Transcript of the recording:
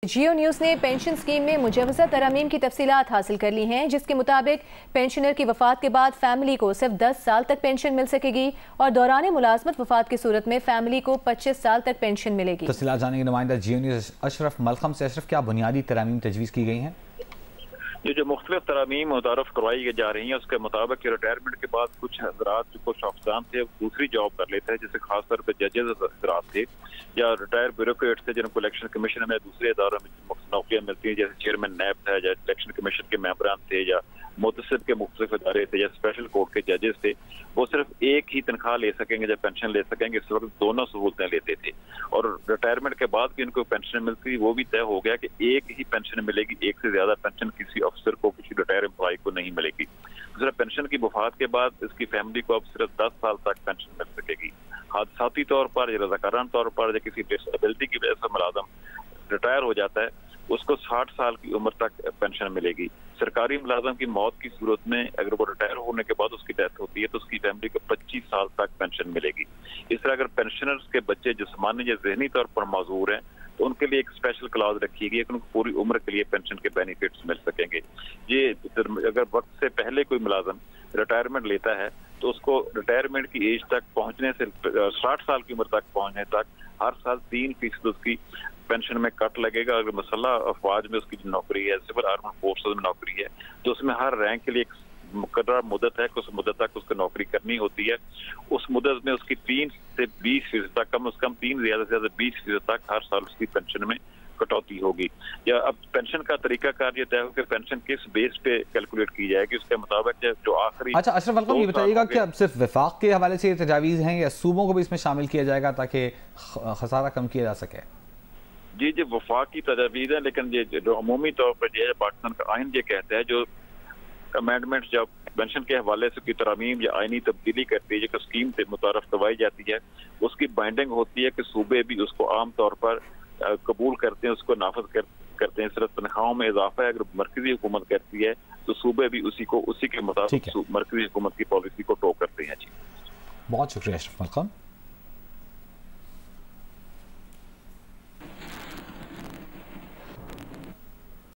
जियो news ने pension scheme में मुजवज़ा तरमीम की तफसीलात हासिल कर ली हैं, जिसके मुताबिक पेंशनर की वफ़ात के बाद फैमिली को सिर्फ 10 साल तक पेंशन मिल सकेगी और दौरान मुलाजमत वफ़ात की सूरत में फैमिली को 25 साल तक पेंशन मिलेगी। तफसीलात जानने के नुमाइंदा जियो न्यूज़ अशरफ मलखम से। अशरफ, क्या बुनियादी तरमीम तजवीज़ की गई हैं? ये जो मुख्तलिफ तरमीम मुतारफ करवाई जा रही हैं उसके मुताबिक रिटायरमेंट के बाद कुछ हजरात जो कुछ अफसरान थे दूसरी जॉब कर लेते हैं, जैसे खासतौर पर जजेज हजरात थे या रिटायर ब्यूरोक्रेट थे जिनको इलेक्शन कमीशन में दूसरे इदारों में नौकरियां मिलती हैं, जैसे चेयरमैन नैब था या इलेक्शन कमीशन के मेंबरान थे या मुतसिब के मुख्तलिफ इदारे थे या स्पेशल कोर्ट के जजेस थे, वो सिर्फ एक ही तनख्वाह ले सकेंगे जब पेंशन ले सकेंगे। इस वक्त दोनों सहूलतें लेते थे और रिटायरमेंट के बाद भी इनको पेंशन मिलती वो भी तय हो गया कि एक ही पेंशन मिलेगी, एक से ज्यादा पेंशन किसी अफसर को, किसी रिटायर एम्प्लॉय को नहीं मिलेगी। दूसरा, पेंशन की वफात के बाद इसकी फैमिली को अब सिर्फ 10 साल तक पेंशन मिल सकेगी। हादसाती तौर पर या रज़ाकाराना तौर पर या किसी डिसेबिलिटी की वजह से मुलाजम रिटायर हो जाता है, उसको 60 साल की उम्र तक पेंशन मिलेगी। सरकारी मुलाजम की मौत की सूरत में अगर वो रिटायर होने के बाद उसकी डेथ होती है तो उसकी फैमिली को 25 साल तक पेंशन मिलेगी। इस तरह अगर पेंशनर्स के बच्चे जिस्मानी या ज़हनी तौर पर माजूर हैं तो उनके लिए एक स्पेशल क्लॉज रखी गई है कि उनको पूरी उम्र के लिए पेंशन के बेनिफिट्स मिल सकेंगे। ये अगर वक्त से पहले कोई मुलाजम रिटायरमेंट लेता है तो उसको रिटायरमेंट की एज तक पहुंचने से 60 साल की उम्र तक पहुंचने तक हर साल 3% उसकी पेंशन में कट लगेगा। अगर मसला अफवाज में उसकी नौकरी है, सिविल आर्मी फोर्सेज में नौकरी है, तो उसमें हर रैंक के लिए एक मुकर्रर मुद्दत है कि उस मुद्दत तक उसको नौकरी करनी होती है। उस मुद्दत में उसकी 3 से 20% तक, कम से कम 3 ज्यादा से ज्यादा 20% तक हर साल उसकी पेंशन में कटौती होगी। या अब पेंशन का तरीकाकार ये तय हो कि पेंशन किस बेस पे कैलकुलेट की जाएगी, उसके मुताबिक जो आखिरी। अच्छा अशरफ मलखम, ये बताइएगा कि अब सिर्फ वफाक के हवाले से तजावीज़ हैं या सूबों को भी इसमें शामिल किया जाएगा ताकि खसारा कम किया जा सके? जी जी, वफाक की तजावीज़ है, लेकिन ये जो अमूमी तौर पर जो है पाकिस्तान का आइन ये कहता है जो अमेंडमेंट जब पेंशन के हवाले से कोई तरमीम या आइनी तब्दीली करती है जो स्कीम से मुतारफ करवाई जाती है, उसकी बाइंडिंग होती है कि सूबे भी उसको आम तौर पर कबूल करते हैं, उसको नाफज करते हैं। सिर्फ तनख्वाहों में इजाफा है अगर मरकजी हुकूमत करती है तो सूबे भी उसी के मुताबिक मरकजी हुकूमत की पॉलिसी को टो करते हैं। जी, बहुत शुक्रिया अशरफ मलखम।